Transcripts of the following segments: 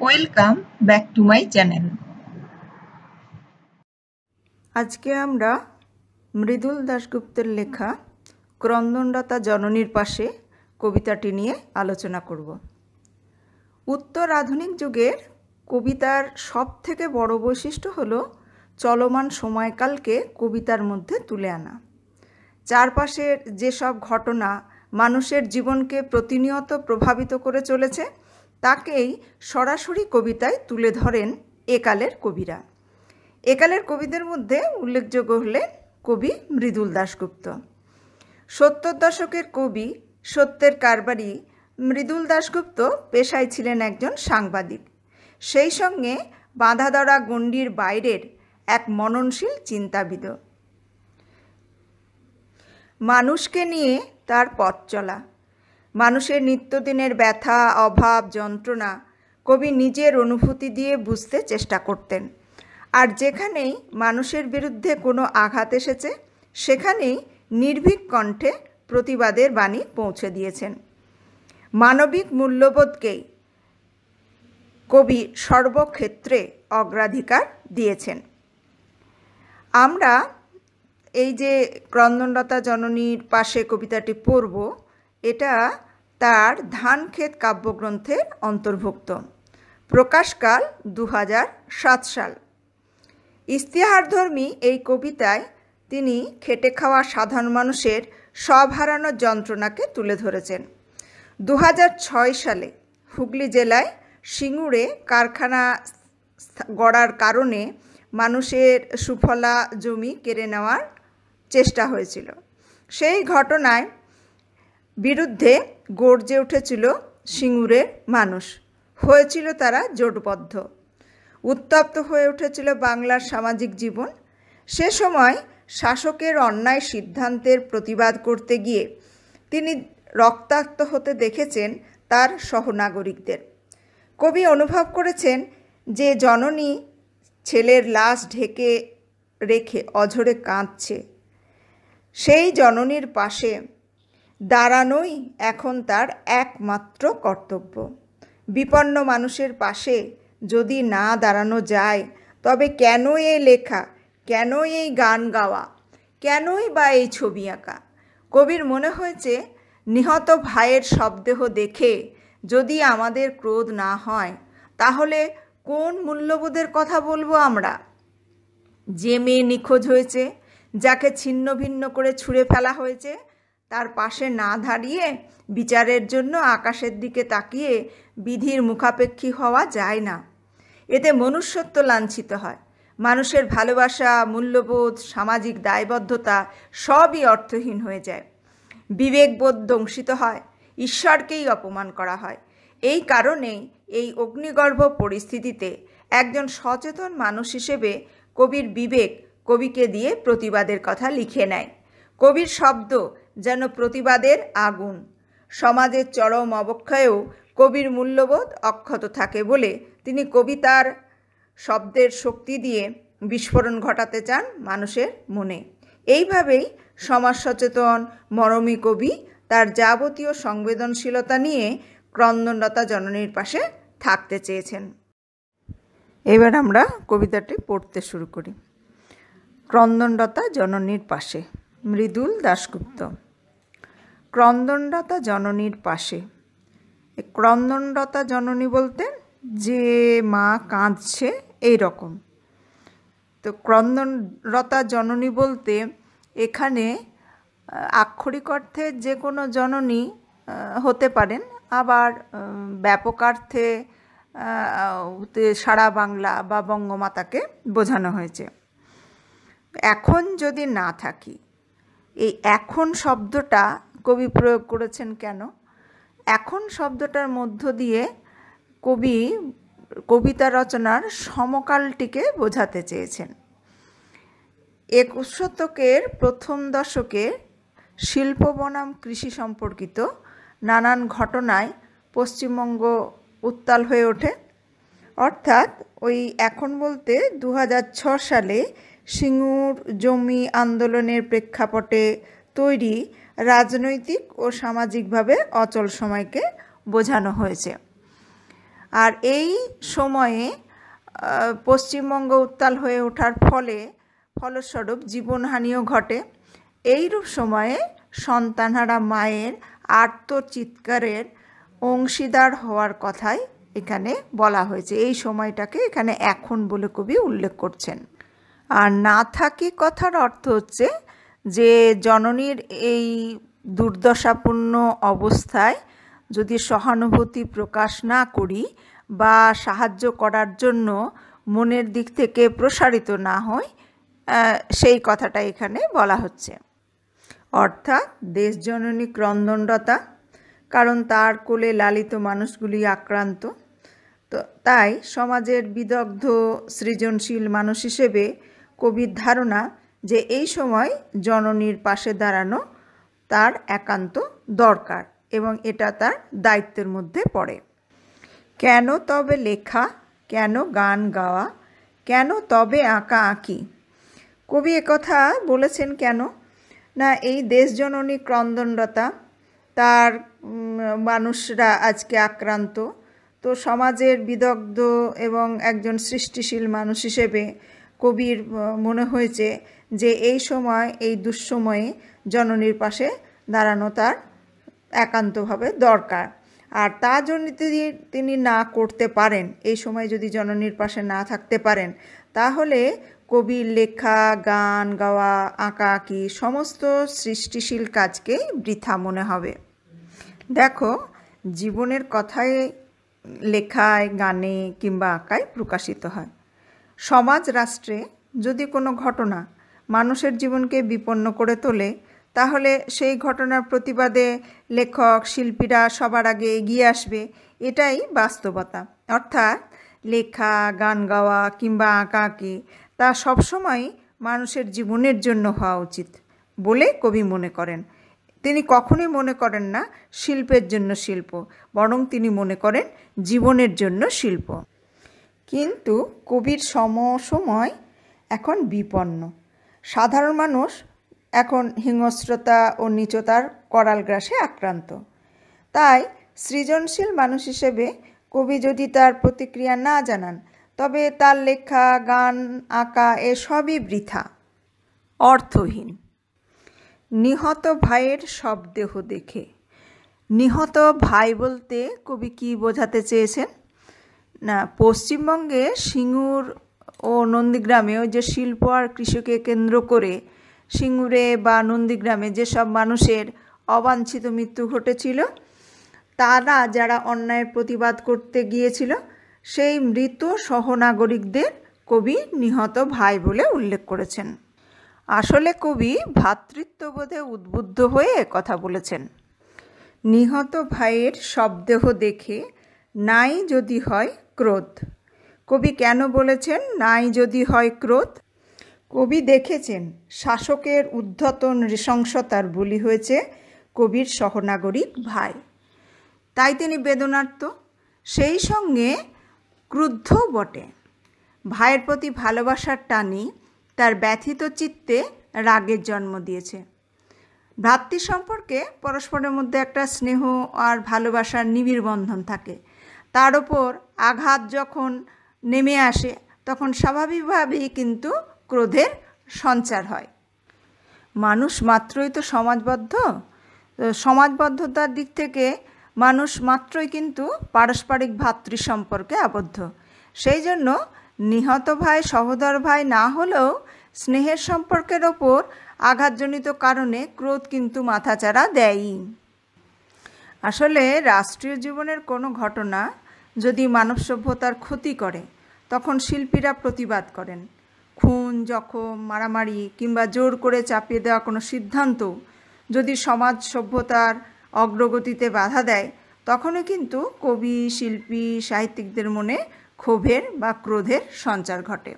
Welcome back to my channel. আজকে আমরা মৃদুল দাশগুপ্তের লেখা ক্রন্দনরতা জননীর পাশে কবিতাটি নিয়ে আলোচনা করব। উত্তর আধুনিক যুগের কবিতার সবথেকে বড় বৈশিষ্ট্য হলো চলমান সময়কালকে কবিতার মধ্যে তুলে আনা। চারপাশের যেসব ঘটনা মানুষের জীবনকে প্রতিনিয়ত প্রভাবিত করে চলেছে তাকেই সরাসরি কবিতায় তুলে ধরেন একালের কবিরা। একালের কবিদের মধ্যে উল্লেখযোগ্য হলেন কবি মৃদুল দাশগুপ্ত। 70 দশকের কবি সত্যের কারবারি মৃদুল দাশগুপ্ত পেশায় ছিলেন একজন সাংবাদিক, সেই সঙ্গে বাঁধাধরা গণ্ডির বাইরের এক মননশীল চিন্তাবিদ। মানুষকে নিয়ে তার পথ চলা, মানুষের নিত্যদিনের ব্যথা, অভাব, যন্ত্রণা কবি নিজের অনুভূতি দিয়ে বুঝতে চেষ্টা করতেন। আর যেখানেই মানুষের বিরুদ্ধে কোনো আঘাত এসেছে সেখানেই নির্ভীক কণ্ঠে প্রতিবাদের বাণী পৌঁছে দিয়েছেন। মানবিক মূল্যবোধকেই কবি সর্বক্ষেত্রে অগ্রাধিকার দিয়েছেন। আমরা এই যে ক্রন্দনরতা জননীর পাশে কবিতাটি পড়ব, এটা তার ধানক্ষেত কাব্যগ্রন্থের অন্তর্ভুক্ত। প্রকাশকাল 2007 সাল। ইস্তেহারধর্মী এই কবিতায় তিনি খেটে খাওয়া সাধারণ মানুষের সব হারানোর যন্ত্রণাকে তুলে ধরেছেন। 2006 সালে হুগলি জেলায় সিঙ্গুরে কারখানা গড়ার কারণে মানুষের সুফলা জমি কেড়ে নেওয়ার চেষ্টা হয়েছিল। সেই ঘটনায় বিরুদ্ধে গর্জে উঠেছিল সিঙ্গুরের মানুষ, হয়েছিল তারা জোটবদ্ধ। উত্তপ্ত হয়ে উঠেছিল বাংলার সামাজিক জীবন। সে সময় শাসকের অন্যায় সিদ্ধান্তের প্রতিবাদ করতে গিয়ে তিনি রক্তাক্ত হতে দেখেছেন তার সহনাগরিকদের। কবি অনুভব করেছেন যে জননী ছেলের লাশ ঢেকে রেখে অঝরে কাঁদছে, সেই জননীর পাশে দাঁড়ানোই এখন তার একমাত্র কর্তব্য। বিপন্ন মানুষের পাশে যদি না দাঁড়ানো যায় তবে কেন এই লেখা, কেন এই গান গাওয়া, কেনই বা এই ছবি আঁকা? কবির মনে হয়েছে নিহত ভাইয়ের শবদেহ দেখে যদি আমাদের ক্রোধ না হয় তাহলে কোন মূল্যবোধের কথা বলবো আমরা? যে মেয়ে নিখোঁজ হয়েছে, যাকে ছিন্ন ভিন্ন করে ছুঁড়ে ফেলা হয়েছে, তার পাশে না দাঁড়িয়ে বিচারের জন্য আকাশের দিকে তাকিয়ে বিধির মুখাপেক্ষী হওয়া যায় না। এতে মনুষ্যত্ব লাঞ্ছিত হয়। মানুষের ভালোবাসা, মূল্যবোধ, সামাজিক দায়বদ্ধতা সবই অর্থহীন হয়ে যায়। বিবেকবোধ দংশিত হয়, ঈশ্বরকেই অপমান করা হয়। এই কারণেই এই অগ্নিগর্ভ পরিস্থিতিতে একজন সচেতন মানুষ হিসেবে কবির বিবেক কবিকে দিয়ে প্রতিবাদের কথা লিখে নেয়। কবির শব্দ যেন প্রতিবাদের আগুন। সমাজের চরম অবক্ষয়েও কবির মূল্যবোধ অক্ষত থাকে বলে তিনি কবিতার শব্দের শক্তি দিয়ে বিস্ফোরণ ঘটাতে চান মানুষের মনে। এইভাবেই সমাজ সচেতন মরমী কবি তার যাবতীয় সংবেদনশীলতা নিয়ে ক্রন্দনরতা জননীর পাশে থাকতে চেয়েছেন। এবার আমরা কবিতাটি পড়তে শুরু করি। ক্রন্দনরতা জননীর পাশে, মৃদুল দাশগুপ্ত। ক্রন্দনরতা জননীর পাশে। ক্রন্দনরতা জননী বলতে যে মা কাঁদছে এই রকম। তো ক্রন্দনরতা জননী বলতে এখানে আক্ষরিক অর্থে যে কোনো জননী হতে পারেন, আবার ব্যাপকার্থে সারা বাংলা বা বঙ্গমাতাকে বোঝানো হয়েছে। এখন যদি না থাকি, এই এখন শব্দটা কবি প্রয়োগ করেছেন কেন? এখন শব্দটার মধ্য দিয়ে কবি কবিতা রচনার সমকালটিকে বোঝাতে চেয়েছেন। 21 শতকের প্রথম দশকে শিল্প বনাম কৃষি সম্পর্কিত নানান ঘটনায় পশ্চিমবঙ্গ উত্তাল হয়ে ওঠে। অর্থাৎ ওই এখন বলতে 2006 সালে সিঙ্গুর জমি আন্দোলনের প্রেক্ষাপটে তৈরি রাজনৈতিক ও সামাজিকভাবে অচল সময়কে বোঝানো হয়েছে। আর এই সময়ে পশ্চিমবঙ্গ উত্তাল হয়ে ওঠার ফলস্বরূপ জীবনহানিও ঘটে। এইরূপ সময়ে সন্তানহারা মায়ের আর্তচিৎকারের অংশীদার হওয়ার কথাই এখানে বলা হয়েছে। এই সময়টাকে এখানে এখন বলে কবি উল্লেখ করছেন। আর না থাকি কথার অর্থ হচ্ছে যে জননীর এই দুর্দশাপূর্ণ অবস্থায় যদি সহানুভূতি প্রকাশ না করি বা সাহায্য করার জন্য মনের দিক থেকে প্রসারিত না হই, সেই কথাটা এখানে বলা হচ্ছে। অর্থাৎ দেশজননী ক্রন্দনরতা, কারণ তার কোলে লালিত মানুষগুলি আক্রান্ত। তো তাই সমাজের বিদগ্ধ সৃজনশীল মানুষ হিসেবে কবির ধারণা যে এই সময় জননীর পাশে দাঁড়ানো তার একান্ত দরকার এবং এটা তার দায়িত্বের মধ্যে পড়ে। কেন তবে লেখা, কেন গান গাওয়া, কেন তবে আঁকা আঁকি? কবি একথা বলেছেন কেন না, এই দেশজননী ক্রন্দনরতা, তার মানুষরা আজকে আক্রান্ত। তো সমাজের বিদগ্ধ এবং একজন সৃষ্টিশীল মানুষ হিসেবে কবির মনে হয়েছে যে এই সময়, এই দুঃসময়ে জননীর পাশে দাঁড়ানো তার একান্তভাবে দরকার। আর তা যদি তিনি না করতে পারেন, এই সময় যদি জননীর পাশে না থাকতে পারেন, তাহলে কবির লেখা, গান গাওয়া, আঁকাআঁকি সমস্ত সৃষ্টিশীল কাজকেই বৃথা মনে হবে। দেখো, জীবনের কথাই লেখায়, গানে কিংবা আঁকায় প্রকাশিত হয়। সমাজ রাষ্ট্রে যদি কোনো ঘটনা মানুষের জীবনকে বিপন্ন করে তোলে, তাহলে সেই ঘটনার প্রতিবাদে লেখক, শিল্পীরা সবার আগে এগিয়ে আসবে, এটাই বাস্তবতা। অর্থাৎ লেখা, গান গাওয়া কিংবা আঁকাআঁকি তা সবসময় মানুষের জীবনের জন্য হওয়া উচিত বলে কবি মনে করেন। তিনি কখনোই মনে করেন না শিল্পের জন্য শিল্প, বরং তিনি মনে করেন জীবনের জন্য শিল্প। কিন্তু কবির সময় এখন বিপন্ন। সাধারণ মানুষ এখন হিংস্রতা ও নীচতার করাল গ্রাসে আক্রান্ত। তাই সৃজনশীল মানুষ হিসেবে কবি যদি তার প্রতিক্রিয়া না জানান, তবে তার লেখা, গান, আঁকা এসবই বৃথা, অর্থহীন। নিহত ভাইয়ের শবদেহ দেখে। নিহত ভাই বলতে কবি কি বোঝাতে চেয়েছেন না, পশ্চিমবঙ্গে সিঙ্গুর ও নন্দীগ্রামে ওই যে শিল্প আর কৃষিকে কেন্দ্র করে সিঙ্গুরে বা নন্দীগ্রামে যেসব মানুষের অবাঞ্ছিত মৃত্যু ঘটেছিল, তারা যারা অন্যায়ের প্রতিবাদ করতে গিয়েছিল, সেই মৃত সহনাগরিকদের কবি নিহত ভাই বলে উল্লেখ করেছেন। আসলে কবি ভ্রাতৃত্ববোধে উদ্বুদ্ধ হয়ে কথা বলেছেন। নিহত ভাইয়ের শবদেহ দেখে নাই যদি হয় ক্রোধ। কবি কেন বলেছেন নাই যদি হয় ক্রোধ? কবি দেখেছেন শাসকের উদ্ধত নৃশংসতার বলি হয়েছে কবির সহনাগরিক ভাই, তাই তিনি বেদনার্ত, সেই সঙ্গে ক্রুদ্ধও বটে। ভাইয়ের প্রতি ভালোবাসার টানি তার ব্যথিত চিত্তে রাগের জন্ম দিয়েছে। ভ্রাতৃ সম্পর্কে পরস্পরের মধ্যে একটা স্নেহ আর ভালোবাসার নিবিড় বন্ধন থাকে। তার ওপর আঘাত যখন নেমে আসে, তখন স্বাভাবিকভাবেই কিন্তু ক্রোধের সঞ্চার হয়। মানুষ মাত্রই তো সমাজবদ্ধ। সমাজবদ্ধতার দিক থেকে মানুষ মাত্রই কিন্তু পারস্পরিক ভ্রাতৃ সম্পর্কে আবদ্ধ। সেই জন্য নিহত ভাই সহোদর ভাই না হলেও স্নেহের সম্পর্কের ওপর আঘাতজনিত কারণে ক্রোধ কিন্তু মাথাচাড়া দেয়ই। আসলে রাষ্ট্রীয় জীবনের কোনো ঘটনা যদি মানব সভ্যতার ক্ষতি করে, তখন শিল্পীরা প্রতিবাদ করেন। খুন, জখম, মারামারি কিংবা জোর করে চাপিয়ে দেওয়া কোনো সিদ্ধান্ত যদি সমাজ সভ্যতার অগ্রগতিতে বাধা দেয়, তখনও কিন্তু কবি, শিল্পী, সাহিত্যিকদের মনে ক্ষোভের বা ক্রোধের সঞ্চার ঘটে।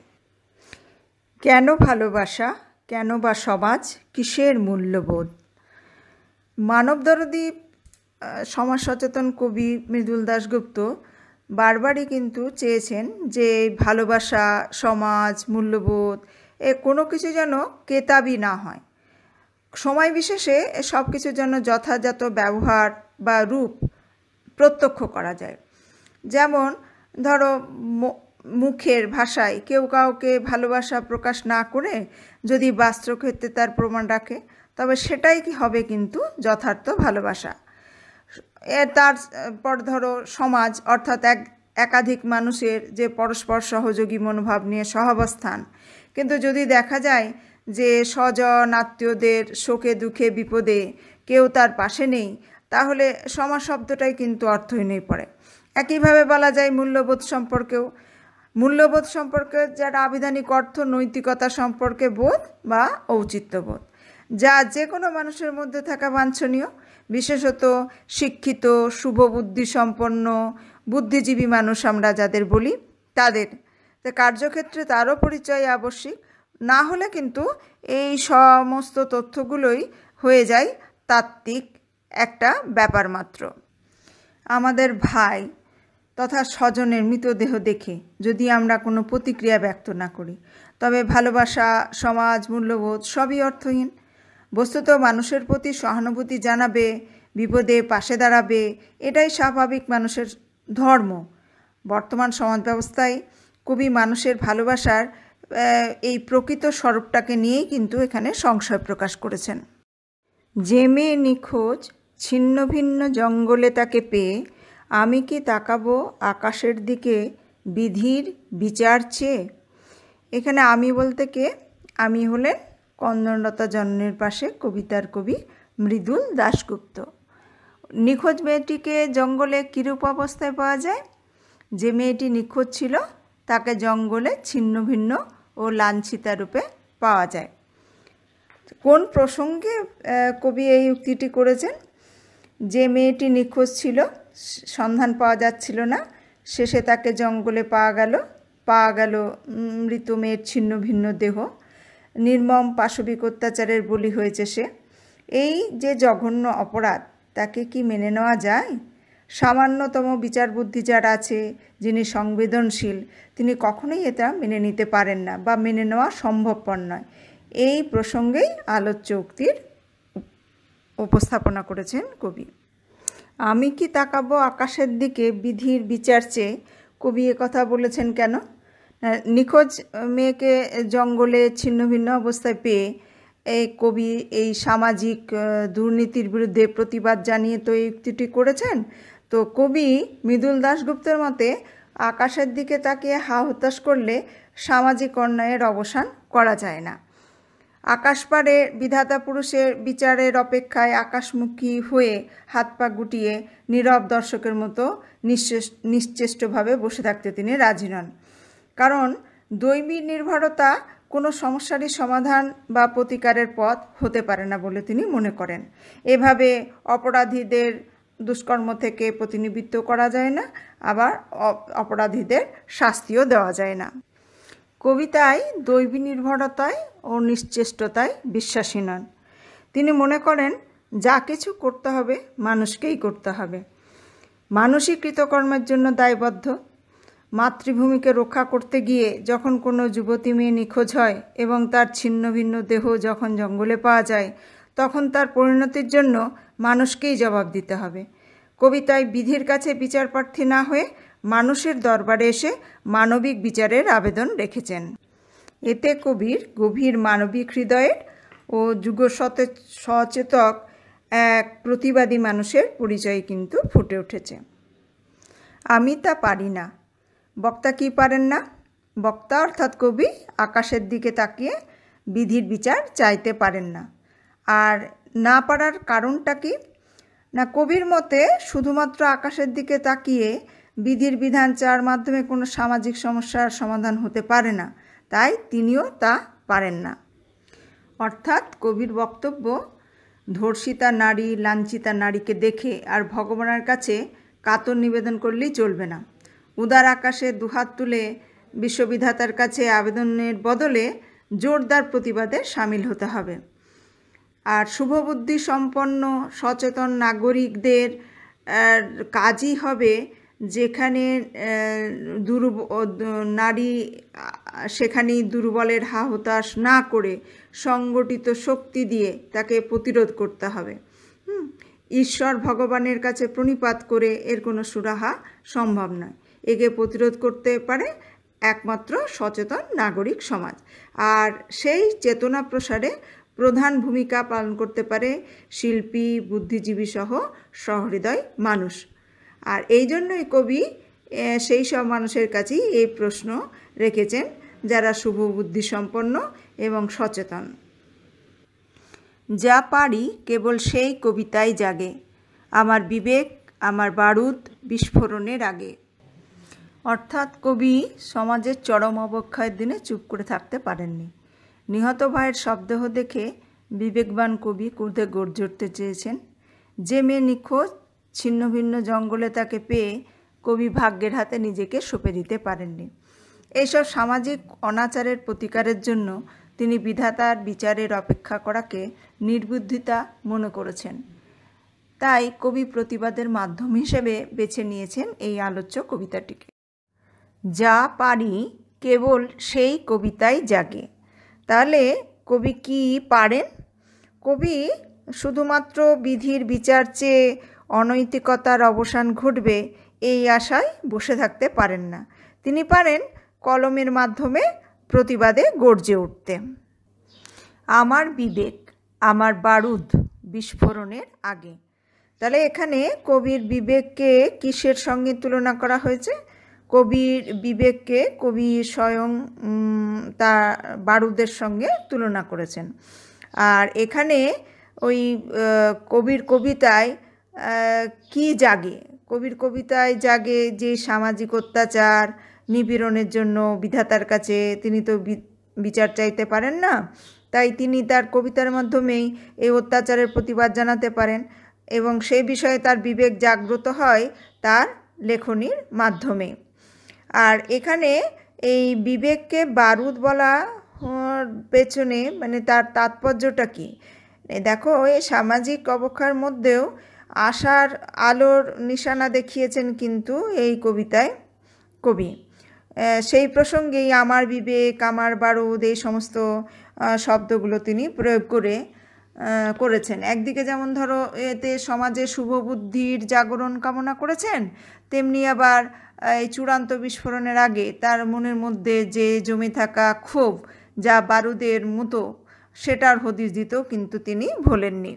কেন ভালোবাসা, কেন বা সমাজ, কিসের মূল্যবোধ? মানবদরদী সমাজ সচেতন কবি মৃদুল দাশগুপ্ত বারবারই কিন্তু চেয়েছেন যে ভালোবাসা, সমাজ, মূল্যবোধ কোনো কিছু যেন কেতাবি না হয়। সময় বিশেষে সব কিছু যেন যথাযথ ব্যবহার বা রূপ প্রত্যক্ষ করা যায়। যেমন ধরো মুখের ভাষায় কেউ কাউকে ভালোবাসা প্রকাশ না করে যদি বাস্তবক্ষেত্রে তার প্রমাণ রাখে, তবে সেটাই কি হবে কিন্তু যথার্থ ভালোবাসা। তারপর ধরো সমাজ, অর্থাৎ একাধিক মানুষের যে পরস্পর সহযোগী মনোভাব নিয়ে সহাবস্থান, কিন্তু যদি দেখা যায় যে স্বজন আত্মীয়দের শোকে দুঃখে বিপদে কেউ তার পাশে নেই, তাহলে সমাজ শব্দটাই কিন্তু অর্থহীন হয়ে পড়ে। একইভাবে বলা যায় মূল্যবোধ সম্পর্কেও। মূল্যবোধ সম্পর্কে যার আবিধানিক অর্থ নৈতিকতা সম্পর্কে বোধ বা ঔচিত্যবোধ, যা যে কোনো মানুষের মধ্যে থাকা বাঞ্ছনীয়, বিশেষত শিক্ষিত শুভবুদ্ধি সম্পন্ন বুদ্ধিজীবী মানুষ আমরা যাদের বলি তাদের। কার্যক্ষেত্রে তারও পরিচয় আবশ্যিক, না হলে কিন্তু এই সমস্ত তথ্যগুলোই হয়ে যায় তাত্ত্বিক একটা ব্যাপার মাত্র। আমাদের ভাই তথা স্বজনের মৃতদেহ দেখে যদি আমরা কোনো প্রতিক্রিয়া ব্যক্ত না করি, তবে ভালোবাসা, সমাজ, মূল্যবোধ সবই অর্থহীন। বস্তুত মানুষের প্রতি সহানুভূতি জানাবে, বিপদে পাশে দাঁড়াবে, এটাই স্বাভাবিক মানুষের ধর্ম। বর্তমান সমাজ ব্যবস্থায় কবি মানুষের ভালোবাসার এই প্রকৃত স্বরূপটাকে নিয়েই কিন্তু এখানে সংশয় প্রকাশ করেছেন। যে মেয়ে নিখোঁজ ছিন্ন ভিন্ন জঙ্গলে তাকে পেয়ে, আমি কি তাকাবো আকাশের দিকে বিধির বিচার চেয়ে। এখানে আমি বলতে কে? আমি হলেন কন্দনলতা জননীর পাশে কবিতার কবি মৃদুল দাশগুপ্ত। নিখোঁজ মেয়েটিকে জঙ্গলে কীরূপ অবস্থায় পাওয়া যায়? যে মেয়েটি নিখোঁজ ছিল তাকে জঙ্গলে ছিন্ন ভিন্ন ও লাঞ্ছিতা রূপে পাওয়া যায়। কোন প্রসঙ্গে কবি এই উক্তিটি করেছেন? যে মেয়েটি নিখোঁজ ছিল, সন্ধান পাওয়া যাচ্ছিল না, শেষে তাকে জঙ্গলে পাওয়া গেল মৃত মেয়ের ছিন্ন ভিন্ন দেহ। নির্মম পাশবিক অত্যাচারের বলি হয়েছে সে। এই যে জঘন্য অপরাধ, তাকে কি মেনে নেওয়া যায়? সামান্যতম বিচার বুদ্ধি যার আছে, যিনি সংবেদনশীল, তিনি কখনোই এটা মেনে নিতে পারেন না বা মেনে নেওয়া সম্ভবপর নয়। এই প্রসঙ্গেই আলোচ্য উক্তির উপস্থাপনা করেছেন কবি। আমি কি তাকাবো আকাশের দিকে বিধির বিচার চেয়ে, কবি কথা বলেছেন কেন? নিখোঁজ মেয়েকে জঙ্গলে ছিন্ন ভিন্ন অবস্থায় পেয়ে এই কবি এই সামাজিক দুর্নীতির বিরুদ্ধে প্রতিবাদ জানিয়ে তো এই উক্তিটি করেছেন। তো কবি মৃদুল দাশগুপ্তের মতে আকাশের দিকে তাকিয়ে হা হতাশ করলে সামাজিক অন্যায়ের অবসান করা যায় না। আকাশপাড়ে বিধাতা পুরুষের বিচারের অপেক্ষায় আকাশমুখী হয়ে হাত পা গুটিয়ে নীরব দর্শকের মতো নিশ্চেষ্টভাবে বসে থাকতে তিনি রাজি নন। কারণ দৈবী নির্ভরতা কোনো সমস্যারই সমাধান বা প্রতিকারের পথ হতে পারে না বলে তিনি মনে করেন। এভাবে অপরাধীদের দুষ্কর্ম থেকে প্রতিনিবৃত্ত করা যায় না, আবার অপরাধীদের শাস্তিও দেওয়া যায় না। কবিতায় দৈবী নির্ভরতায় ও নিশ্চেষ্টতায় বিশ্বাসী নন। তিনি মনে করেন যা কিছু করতে হবে মানুষকেই করতে হবে। মানুষই কৃতকর্মের জন্য দায়বদ্ধ। মাতৃভূমিকে রক্ষা করতে গিয়ে যখন কোনো যুবতী মেয়ে নিখোঁজ হয় এবং তার ছিন্ন ভিন্ন দেহ যখন জঙ্গলে পাওয়া যায়, তখন তার পরিণতির জন্য মানুষকেই জবাব দিতে হবে। কবিতায় বিধির কাছে বিচারপ্রার্থী না হয়ে মানুষের দরবারে এসে মানবিক বিচারের আবেদন রেখেছেন। এতে কবির গভীর মানবিক হৃদয়ের ও যুগ সচেতক এক প্রতিবাদী মানুষের পরিচয় কিন্তু ফুটে উঠেছে। আমি তা পারি না। বক্তা কি পারেন না? বক্তা অর্থাৎ কবি আকাশের দিকে তাকিয়ে বিধির বিচার চাইতে পারেন না। আর না পারার কারণটা কি? না, কবির মতে শুধুমাত্র আকাশের দিকে তাকিয়ে বিধির বিধান চাওয়ার মাধ্যমে কোনো সামাজিক সমস্যার সমাধান হতে পারে না, তাই তিনিও তা পারেন না। অর্থাৎ কবির বক্তব্য, ধর্ষিতা নারী, লাঞ্ছিতা নারীকে দেখে আর ভগবানের কাছে কাতর নিবেদন করলেই চলবে না। উদার আকাশে দুহাত তুলে বিশ্ববিধাতার কাছে আবেদনের বদলে জোরদার প্রতিবাদে সামিল হতে হবে। আর শুভবুদ্ধি সম্পন্ন সচেতন নাগরিকদের কাজই হবে যেখানে নারী সেখানেই দুর্বলের হা হতাশ না করে সংগঠিত শক্তি দিয়ে তাকে প্রতিরোধ করতে হবে। ঈশ্বর ভগবানের কাছে প্রণিপাত করে এর কোনো সুরাহা সম্ভব নয়। একে প্রতিরোধ করতে পারে একমাত্র সচেতন নাগরিক সমাজ, আর সেই চেতনা প্রসারে প্রধান ভূমিকা পালন করতে পারে শিল্পী, বুদ্ধিজীবী সহ সহৃদয় মানুষ। আর এই জন্যই কবি সেই সব মানুষের কাছেই এই প্রশ্ন রেখেছেন যারা শুভ বুদ্ধি সম্পন্ন এবং সচেতন। যা পারি কেবল সেই কবিতাই জাগে, আমার বিবেক আমার বারুদ বিস্ফোরণের আগে। অর্থাৎ কবি সমাজের চরম অবক্ষয়ের দিনে চুপ করে থাকতে পারেননি। নিহত ভাইয়ের শবদেহ দেখে বিবেকবান কবি ক্রোধে গর্জে উঠতে চেয়েছেন। যে মেয়ে নিখোঁজ, ছিন্ন ভিন্ন জঙ্গলে তাকে পেয়ে কবি ভাগ্যের হাতে নিজেকে সঁপে দিতে পারেননি। এইসব সামাজিক অনাচারের প্রতিকারের জন্য তিনি বিধাতার বিচারের অপেক্ষা করাকে নির্বুদ্ধিতা মনে করেছেন। তাই কবি প্রতিবাদের মাধ্যম হিসেবে বেছে নিয়েছেন এই আলোচ্য কবিতাটিকে। যা পারি কেবল সেই কবিতাই জাগে। তাহলে কবি কি পারেন? কবি শুধুমাত্র বিধির বিচার চেয়ে অনৈতিকতার অবসান ঘটবে এই আশায় বসে থাকতে পারেন না। তিনি পারেন কলমের মাধ্যমে প্রতিবাদে গর্জে উঠতে। আমার বিবেক আমার বারুদ বিস্ফোরণের আগে। তাহলে এখানে কবির বিবেককে কিসের সঙ্গে তুলনা করা হয়েছে? কবির বিবেককে কবি স্বয়ং তার বারুদের সঙ্গে তুলনা করেছেন। আর এখানে ওই কবির কবিতায় কি জাগে? কবির কবিতায় জাগে যে সামাজিক অত্যাচার নিপীড়নের জন্য বিধাতার কাছে তিনি তো বিচার চাইতে পারেন না, তাই তিনি তার কবিতার মাধ্যমেই এই অত্যাচারের প্রতিবাদ জানাতে পারেন এবং সেই বিষয়ে তার বিবেক জাগ্রত হয় তার লেখনীর মাধ্যমে। আর এখানে এই বিবেককে বারুদ বলা পেছনে মানে তার তাৎপর্যটা কি? দেখো, এই সামাজিক অবক্ষয়ের মধ্যেও আশার আলোর নিশানা দেখিয়েছেন কিন্তু এই কবিতায় কবি। সেই প্রসঙ্গেই আমার বিবেক আমার বারুদ এই সমস্ত শব্দগুলো তিনি প্রয়োগ করেছেন। একদিকে যেমন ধরো এতে সমাজে শুভ বুদ্ধির জাগরণ কামনা করেছেন, তেমনি আবার এই চূড়ান্ত বিস্ফোরণের আগে তার মনের মধ্যে যে জমে থাকা ক্ষোভ যা বারুদের মতো সেটার হদিশ দিতেও কিন্তু তিনি ভোলেননি।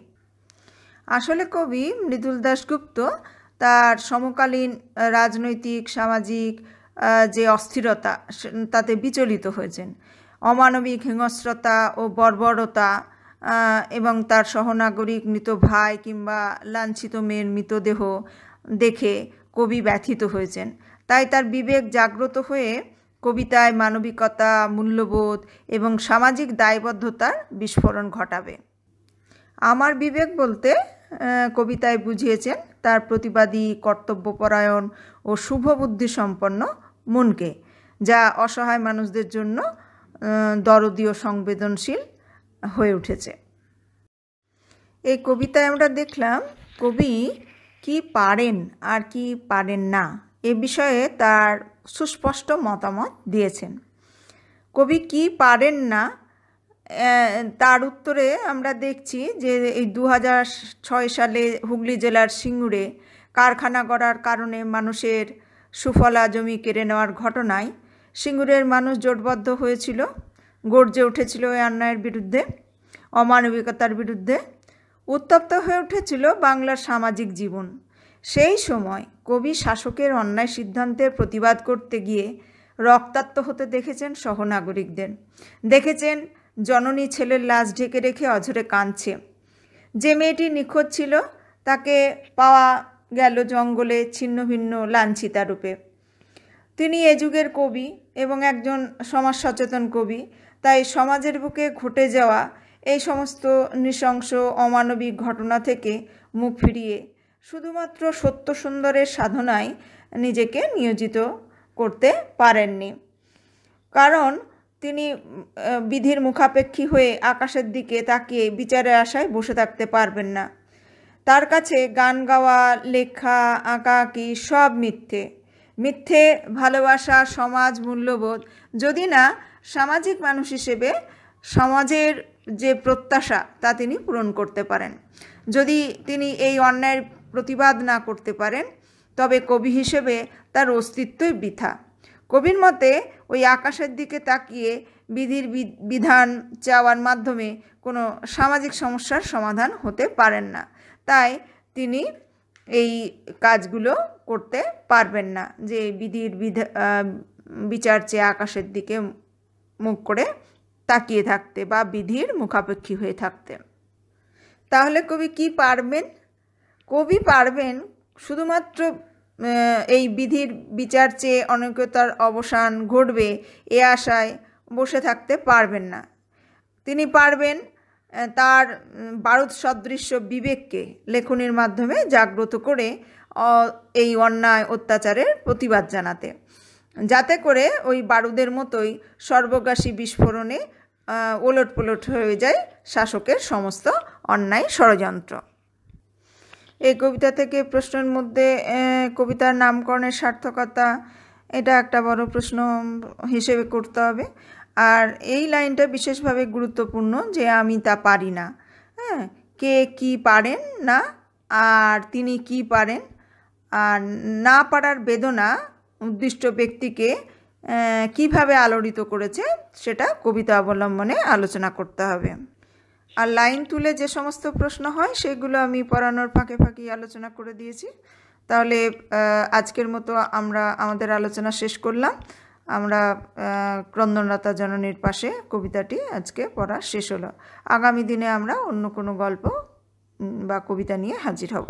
আসলে কবি মৃদুল দাশগুপ্ত তার সমকালীন রাজনৈতিক সামাজিক যে অস্থিরতা তাতে বিচলিত হয়েছেন। অমানবিক হিংস্রতা ও বর্বরতা এবং তার সহনাগরিক মৃত ভাই কিংবা লাঞ্ছিত মেয়ের মৃতদেহ দেখে কবি ব্যথিত হয়েছেন। তাই তার বিবেক জাগ্রত হয়ে কবিতায় মানবিকতা, মূল্যবোধ এবং সামাজিক দায়বদ্ধতার বিস্ফোরণ ঘটাবে। আমার বিবেক বলতে কবিতায় বুঝিয়েছেন তার প্রতিবাদী, কর্তব্যপরায়ণ ও শুভবুদ্ধি সম্পন্ন মনকে, যা অসহায় মানুষদের জন্য দরদী ও সংবেদনশীল হয়ে উঠেছে। এই কবিতায় আমরা দেখলাম কবি কি পারেন আর কি পারেন না এ বিষয়ে তার সুস্পষ্ট মতামত দিয়েছেন। কবি কি পারেন না তার উত্তরে আমরা দেখছি যে এই 2006 সালে হুগলি জেলার সিঙ্গুরে কারখানা গড়ার কারণে মানুষের সুফলা জমি কেড়ে নেওয়ার ঘটনায় সিঙ্গুরের মানুষ জোটবদ্ধ হয়েছিল, গর্জে উঠেছিল এই অন্যায়ের বিরুদ্ধে, অমানবিকতার বিরুদ্ধে। উত্তপ্ত হয়ে উঠেছিল বাংলার সামাজিক জীবন। সেই সময় কবি শাসকের অন্যায় সিদ্ধান্তের প্রতিবাদ করতে গিয়ে রক্তাক্ত হতে দেখেছেন সহনাগরিকদের। দেখেছেন জননী ছেলের লাশ ঢেকে রেখে অঝরে কাঁদছে। যে মেয়েটি নিখোঁজ ছিল তাকে পাওয়া গেল জঙ্গলে ছিন্ন ভিন্ন লাঞ্ছিতা রূপে। তিনি এ যুগের কবি এবং একজন সমাজ সচেতন কবি, তাই সমাজের বুকে ঘটে যাওয়া এই সমস্ত নৃশংস অমানবিক ঘটনা থেকে মুখ ফিরিয়ে শুধুমাত্র সত্য সুন্দরের সাধনায় নিজেকে নিয়োজিত করতে পারেননি। কারণ তিনি বিধির মুখাপেক্ষী হয়ে আকাশের দিকে তাকিয়ে বিচারের আশায় বসে থাকতে পারবেন না। তার কাছে গান গাওয়া, লেখা, আঁকাআঁকি সব মিথ্যে। মিথ্যে ভালোবাসা, সমাজ মূল্যবোধ, যদি না সামাজিক মানুষ হিসেবে সমাজের যে প্রত্যাশা তা তিনি পূরণ করতে পারেন। যদি তিনি এই অন্যায়ের প্রতিবাদ না করতে পারেন তবে কবি হিসেবে তার অস্তিত্বই বৃথা। কবির মতে ওই আকাশের দিকে তাকিয়ে বিধির বিধান চাওয়ার মাধ্যমে কোনো সামাজিক সমস্যার সমাধান হতে পারেন না, তাই তিনি এই কাজগুলো করতে পারবেন না, যে বিধির বিচার চেয়ে আকাশের দিকে মুখ করে তাকিয়ে থাকতে বা বিধির মুখাপেক্ষী হয়ে থাকতে। তাহলে কবি কি পারবেন? কবি পারবেন শুধুমাত্র এই বিধির বিচার চেয়ে অনৈক্যতার অবসান ঘটবে এ আশায় বসে থাকতে পারবেন না। তিনি পারবেন তার বারুদ সদৃশ্য বিবেককে লেখনীর মাধ্যমে জাগ্রত করে এই অন্যায় অত্যাচারের প্রতিবাদ জানাতে, যাতে করে ওই বারুদের মতোই সর্বগ্রাসী বিস্ফোরণে ওলটপালট হয়ে যায় শাসকের সমস্ত অন্যায় ষড়যন্ত্র। এই কবিতা থেকে প্রশ্নের মধ্যে কবিতার নামকরণের সার্থকতা, এটা একটা বড় প্রশ্ন হিসেবে করতে হবে। আর এই লাইনটা বিশেষভাবে গুরুত্বপূর্ণ, যে আমি তা পারি না। হ্যাঁ, কে কি পারেন না আর তিনি কি পারেন, আর না পারার বেদনা উদ্দিষ্ট ব্যক্তিকে কিভাবে আলোড়িত করেছে সেটা কবিতা অবলম্বনে আলোচনা করতে হবে। আর লাইন তুলে যে সমস্ত প্রশ্ন হয় সেগুলো আমি পড়ানোর ফাঁকে ফাঁকেই আলোচনা করে দিয়েছি। তাহলে আজকের মতো আমরা আমাদের আলোচনা শেষ করলাম। আমরা ক্রন্দনরতা জননীর পাশে কবিতাটি আজকে পড়া শেষ হলো। আগামী দিনে আমরা অন্য কোনো গল্প বা কবিতা নিয়ে হাজির হব।